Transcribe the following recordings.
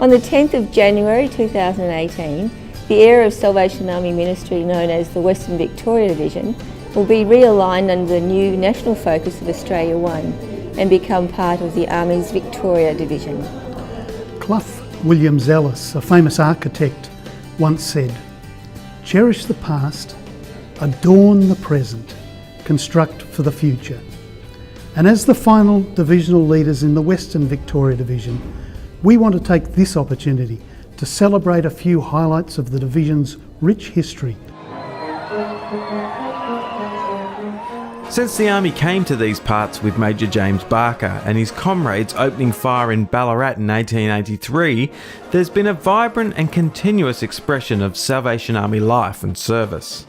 On the 10th of January 2018, the area of Salvation Army Ministry known as the Western Victoria Division will be realigned under the new national focus of Australia One and become part of the Army's Victoria Division. Clough Williams Ellis, a famous architect, once said, "Cherish the past, adorn the present, construct for the future." And as the final divisional leaders in the Western Victoria Division, we want to take this opportunity to celebrate a few highlights of the Division's rich history. Since the Army came to these parts with Major James Barker and his comrades opening fire in Ballarat in 1883, there's been a vibrant and continuous expression of Salvation Army life and service.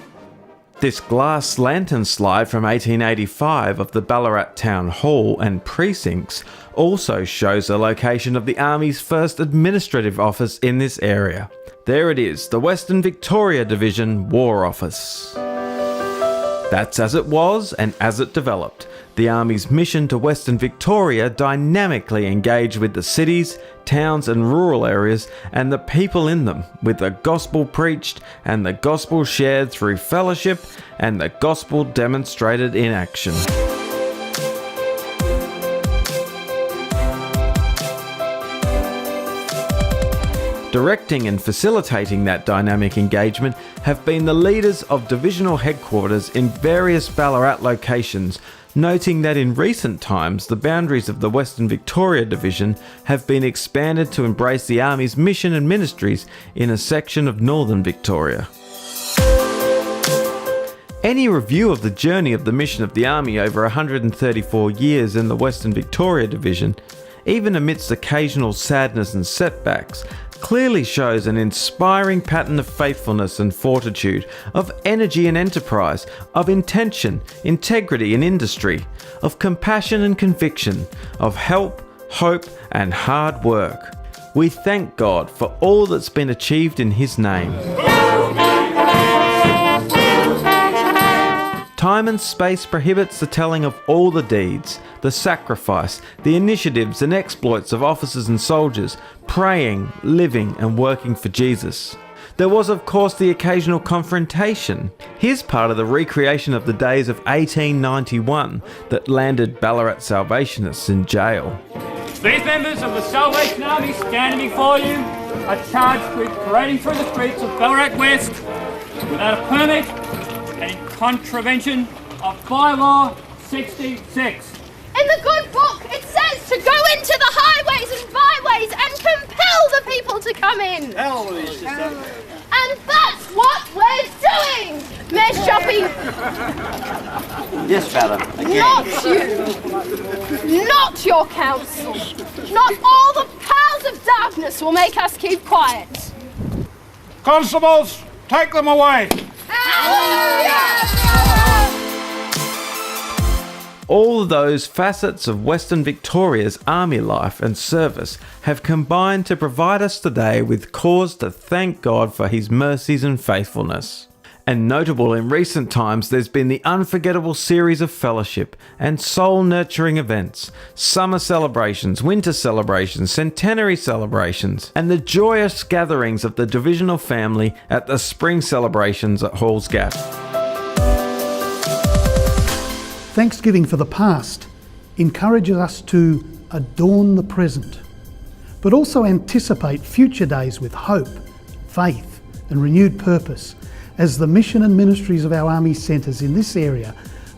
This glass lantern slide from 1885 of the Ballarat Town Hall and precincts also shows the location of the Army's first administrative office in this area. There it is, the Western Victoria Division War Office. That's as it was and as it developed. The Army's mission to Western Victoria dynamically engaged with the cities, towns and rural areas and the people in them, with the gospel preached and the gospel shared through fellowship and the gospel demonstrated in action. Directing and facilitating that dynamic engagement have been the leaders of divisional headquarters in various Ballarat locations, noting that in recent times the boundaries of the Western Victoria Division have been expanded to embrace the Army's mission and ministries in a section of Northern Victoria. Any review of the journey of the mission of the Army over 134 years in the Western Victoria Division, even amidst occasional sadness and setbacks, clearly shows an inspiring pattern of faithfulness and fortitude, of energy and enterprise, of intention, integrity and industry, of compassion and conviction, of help, hope and hard work. We thank God for all that's been achieved in His name. Time and space prohibits the telling of all the deeds, the sacrifice, the initiatives and exploits of officers and soldiers, praying, living and working for Jesus. There was of course the occasional confrontation. Here's part of the recreation of the days of 1891 that landed Ballarat Salvationists in jail. These members of the Salvation Army standing before you are charged with parading through the streets of Ballarat West without a permit and in contravention of Bylaw 66. In the good book, it says to go into the highways and byways and compel the people to come in. And that's what we're doing, Mayor Shoppy. Yes, madam. Again. Not you. Not your council. Not all the powers of darkness will make us keep quiet. Constables, take them away. All of those facets of Western Victoria's Army life and service have combined to provide us today with cause to thank God for His mercies and faithfulness. And notable in recent times, there's been the unforgettable series of fellowship and soul-nurturing events, summer celebrations, winter celebrations, centenary celebrations, and the joyous gatherings of the divisional family at the spring celebrations at Halls Gap. Thanksgiving for the past encourages us to adorn the present, but also anticipate future days with hope, faith and renewed purpose as the mission and ministries of our Army centres in this area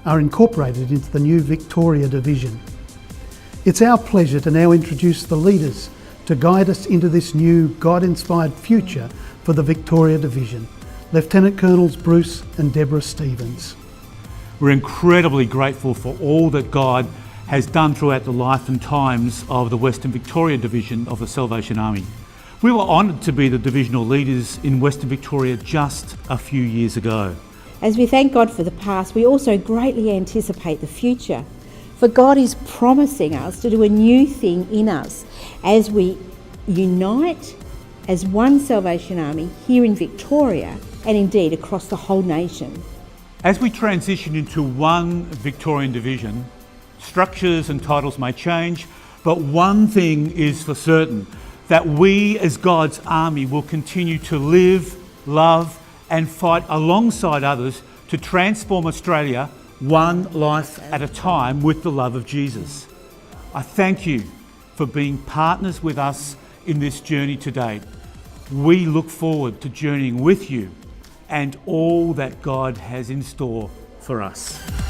are incorporated into the new Victoria Division. It's our pleasure to now introduce the leaders to guide us into this new God-inspired future for the Victoria Division, Lieutenant Colonels Bruce and Deborah Stevens. We're incredibly grateful for all that God has done throughout the life and times of the Western Victoria Division of the Salvation Army. We were honoured to be the divisional leaders in Western Victoria just a few years ago. As we thank God for the past, we also greatly anticipate the future. For God is promising us to do a new thing in us as we unite as one Salvation Army here in Victoria and indeed across the whole nation. As we transition into one Victorian division, structures and titles may change, but one thing is for certain. that we as God's army will continue to live, love and fight alongside others to transform Australia one life at a time with the love of Jesus. I thank you for being partners with us in this journey today. We look forward to journeying with you and all that God has in store for us.